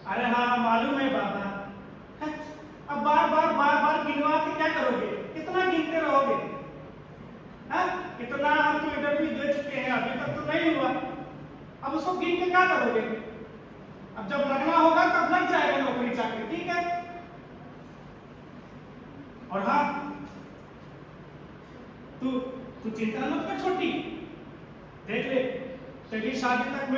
अरे हाँ मालूम है बाबा। है? अब बार बार गिनवा के क्या करोगे? कितना गिनते रहोगे? है? इतना हम तो इधर भी दे चुके हैं, अभी तक तो नहीं हुआ। अब उसको गिन के क्या करोगे? अब जब लगना होगा तब लग जाएगा नौकरी चाकरी, ठीक है। और हाँ, तू चिंता मत कर छोटी, देख ले तेरी शादी तक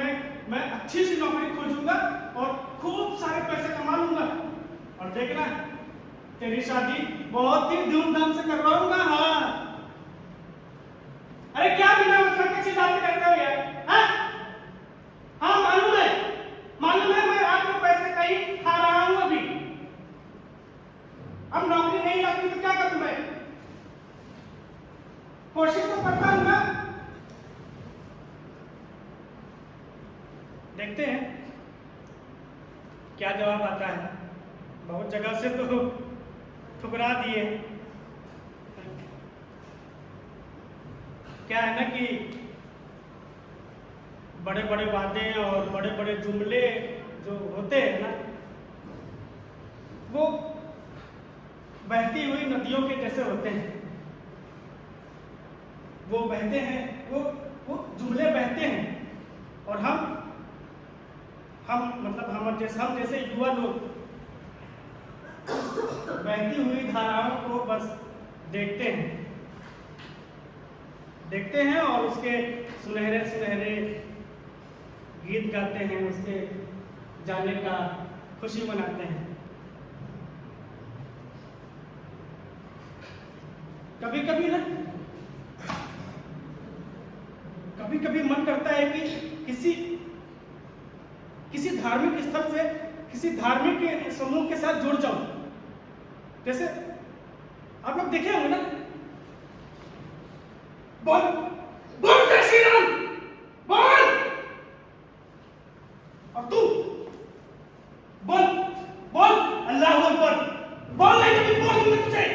मैं अच्छी सी नौकरी खोजूंगा और खूब सारे पैसे कमा लूंगा। और देखना तेरी शादी बहुत ही धूमधाम से करवाऊंगा। हाँ अरे क्या बिना मतलब के चिल्लाते रहते हो यार? हाँ हाँ मालूम है मैं आपको पैसे कहीं खा रहा हूं अभी। अब नौकरी नहीं लगती तो क्या करूं मैं? कोशिश तो करता हूं ना। देखते हैं क्या जवाब आता है। बहुत जगह से तो ठुकरा दिए। क्या है ना कि बड़े बड़े वादे और बड़े बड़े जुमले जो होते हैं ना, वो बहती हुई नदियों के जैसे होते हैं। वो बहते हैं, वो जुमले बहते हैं और हम जैसे युवा लोग बहती हुई धाराओं को बस देखते हैं और उसके सुनहरे सुनहरे गीत गाते हैं, उसके जाने का खुशी मनाते हैं। कभी कभी मन करता है कि किसी धार्मिक स्थल से किसी धार्मिक समूह के साथ जुड़ जाऊं। जैसे आप लोग देखे होंगे ना, बोल बोल जय श्री राम, बोल। और तू बोल बोल अल्लाह अकबर, बोल नहीं तो बोल मत तुझे।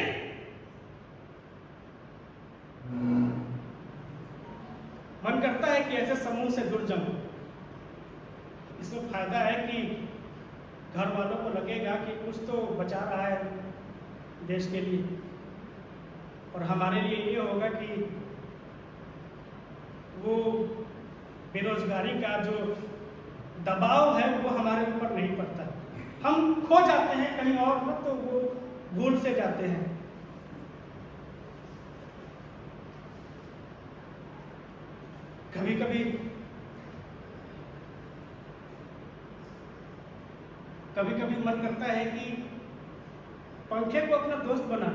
मन करता है कि ऐसे समूह से जुड़ जाऊं। इसमें फायदा है कि घर वालों को लगेगा कि कुछ तो बचा रहा है देश के लिए, और हमारे लिए ये होगा कि वो बेरोजगारी का जो दबाव है वो हमारे ऊपर नहीं पड़ता। हम खो जाते हैं कहीं और मत, तो वो भूल से जाते हैं। कभी कभी मन करता है कि पंखे को अपना दोस्त बना,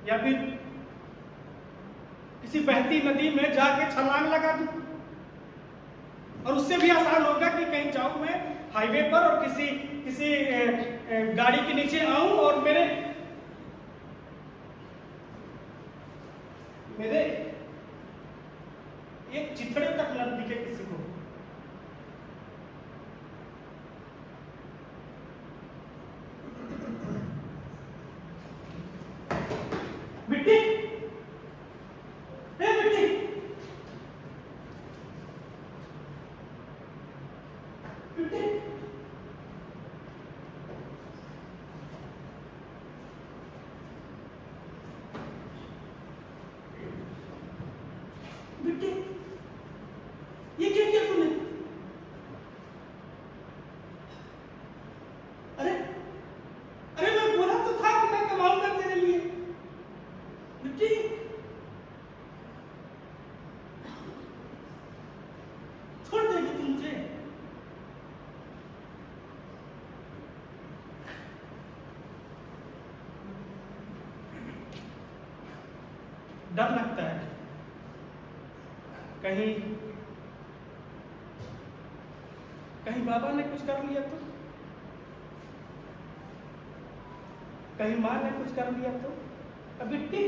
या फिर किसी बहती नदी में जाके छलांग लगा दूं। और उससे भी आसान होगा कि कहीं जाऊं मैं हाईवे पर और किसी गाड़ी के नीचे आऊं और मेरे एक चिथड़े तक न दिखे किसी को। मिट्टी, मिट्टी, मिट्टी, मिट्टी, ये क्या किया तूने? अरे मैं बोला तो था कि मैं कमाऊंगा तेरे लिए। मिट्टी, छोड़ देगी तू मुझे? डर लगता है कहीं बाबा ने कुछ कर लिया तो, कहीं माँ ने कुछ कर लिया तो। अब बिट्टी,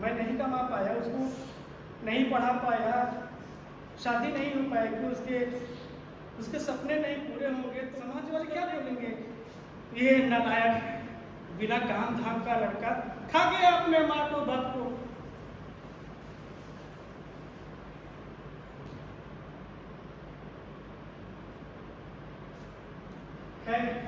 मैं नहीं कमा पाया, उसको नहीं पढ़ा पाया, शादी नहीं हो पाएगी, उसके सपने नहीं पूरे होंगे, तो समाज वाले क्या बोलेंगे? ये नालायक बिना काम धाम का लड़का खा गया अपने माँ को बाप को। है।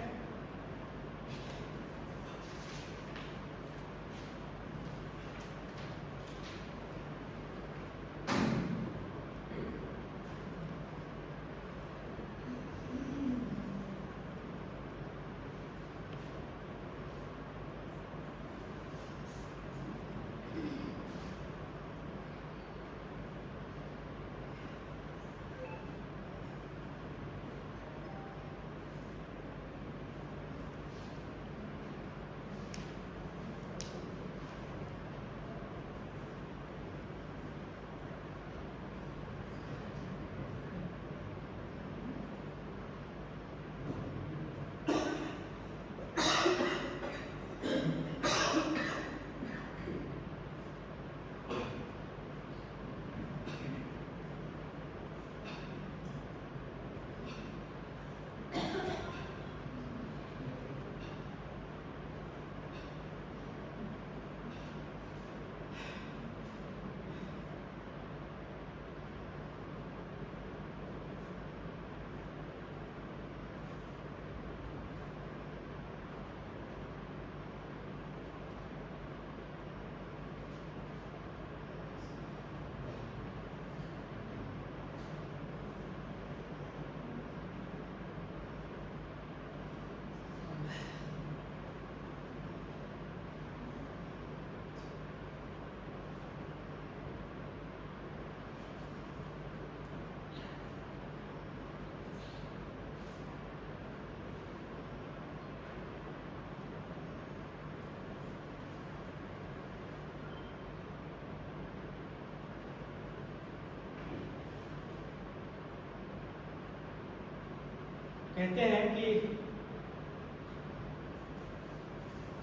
कहते हैं कि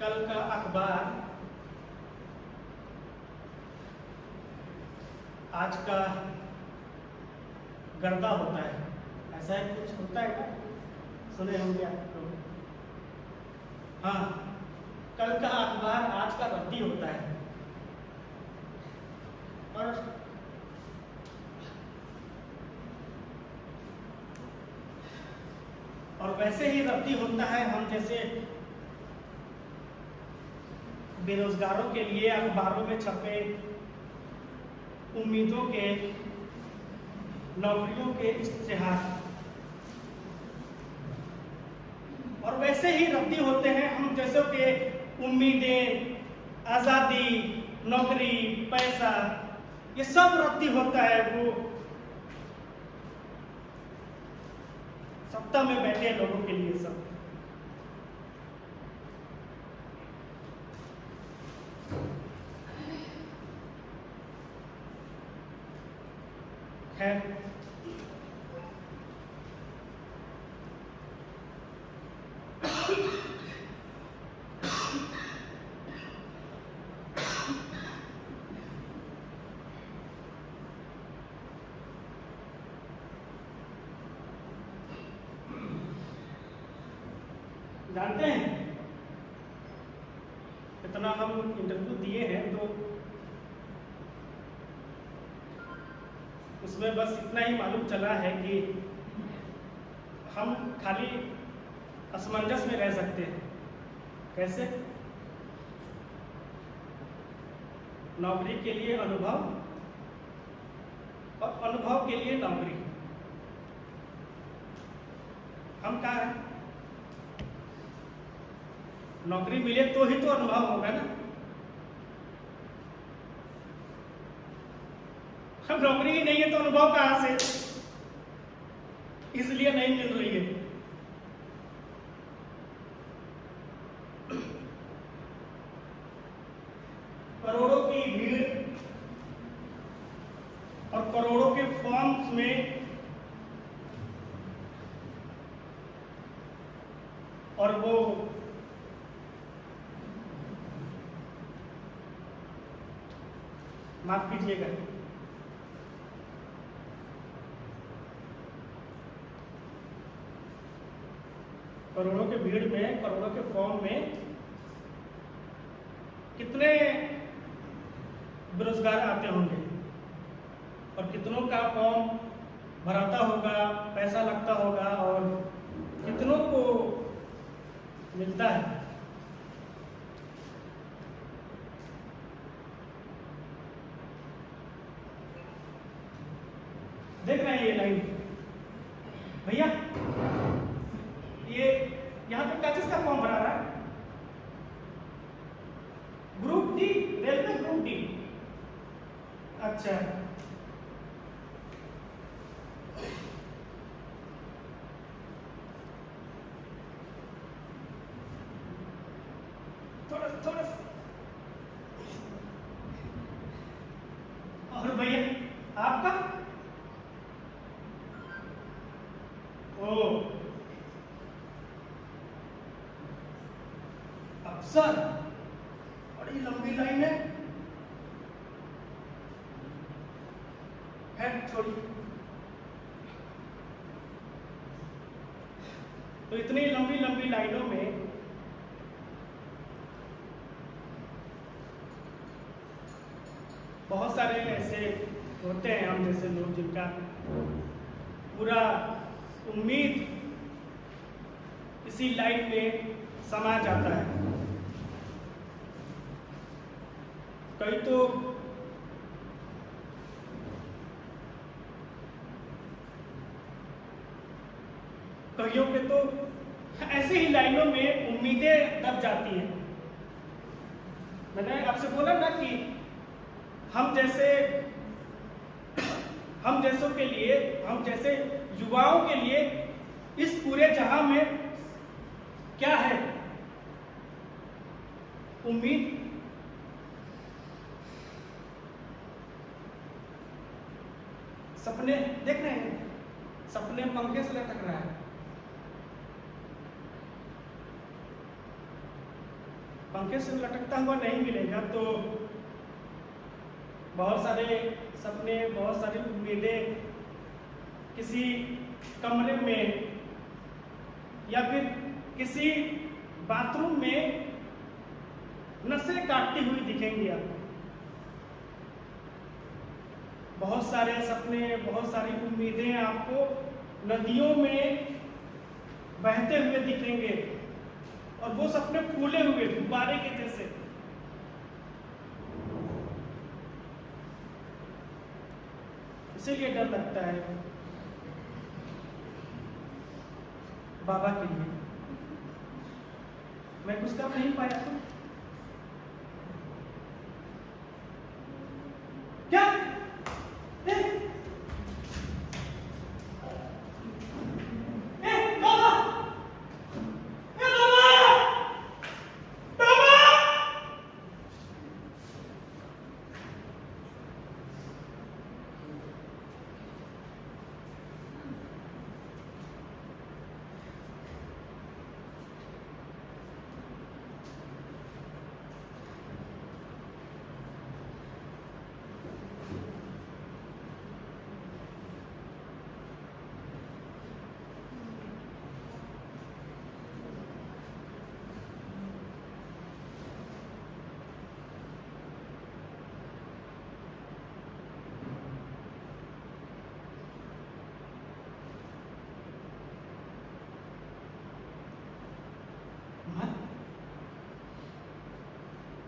कल का अखबार आज का गर्दा होता है, ऐसा ही कुछ होता है क्या? सुने होंगे आप लोग। हाँ, कल का अखबार आज का रद्दी होता है। और वैसे ही रद्दी होता है हम जैसे बेरोजगारों के लिए अखबारों में छपे उम्मीदों के, नौकरियों के इश्तिहार, और वैसे ही रद्दी होते हैं हम जैसे के उम्मीदें, आज़ादी, नौकरी, पैसा, ये सब रद्दी होता है वो सत्ता में बैठे लोगों के लिए सब। खैर, जानते हैं इतना हम इंटरव्यू दिए हैं तो उसमें बस इतना ही मालूम चला है कि हम खाली असमंजस में रह सकते हैं। कैसे? नौकरी के लिए अनुभव और अनुभव के लिए नौकरी। हम कहाँ हैं? नौकरी मिले तो ही तो अनुभव होगा ना। हम नौकरी ही नहीं है तो अनुभव कहाँ से? इसलिए नहीं मिल रही है। करोड़ों की भीड़ और करोड़ों के फॉर्म्स में और वो माफ कीजिएगा, करोड़ों के भीड़ में, करोड़ों के फॉर्म में कितने बेरोजगार आते होंगे और कितनों का फॉर्म भराता होगा, पैसा लगता होगा और कितनों को मिलता है। देख रहे हैं ये लाइन भैया, ये यहाँ पे क्या चीज का फॉर्म भरा रहा है? Group D, railway group D. अच्छा, थोड़ा थोड़ा। और भैया आपका? ओ, अफसर, बड़ी लंबी लाइन है छोड़ी। तो इतनी लंबी लंबी लाइनों में बहुत सारे ऐसे होते हैं हम जैसे लोग जिनका पूरा उम्मीद इसी लाइन में समा जाता है। कई तो कईयों के तो ऐसे ही लाइनों में उम्मीदें दब जाती हैं। मैंने आपसे बोला ना कि हम जैसों के लिए, हम जैसे युवाओं के लिए इस पूरे जहां में क्या है? उम्मीद। सपने देख रहे हैं, सपने पंखे से लटक रहा है। पंखे से लटकता हुआ नहीं मिलेगा तो बहुत सारे सपने, बहुत सारी उम्मीदें किसी कमरे में या फिर किसी बाथरूम में नसें काटती हुई दिखेंगी आपको। बहुत सारे सपने, बहुत सारी उम्मीदें आपको नदियों में बहते हुए दिखेंगे और वो सपने फूले हुए गुब्बारे के जैसे। इसीलिए डर लगता है बाबा के लिए। मैं कुछ काम नहीं पाया तो क्या?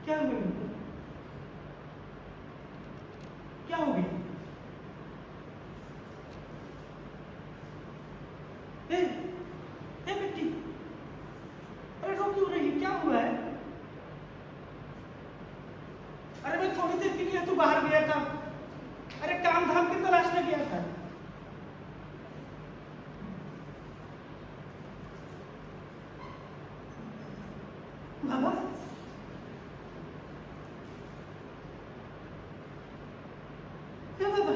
क्या हो गया? क्या हो गया? बेटी, अरे रो क्यों रही? क्या हुआ है? अरे मैं थोड़ी देर के लिए तो बाहर गया था, अरे काम धाम की तलाश में गया था। बाबा, बाबा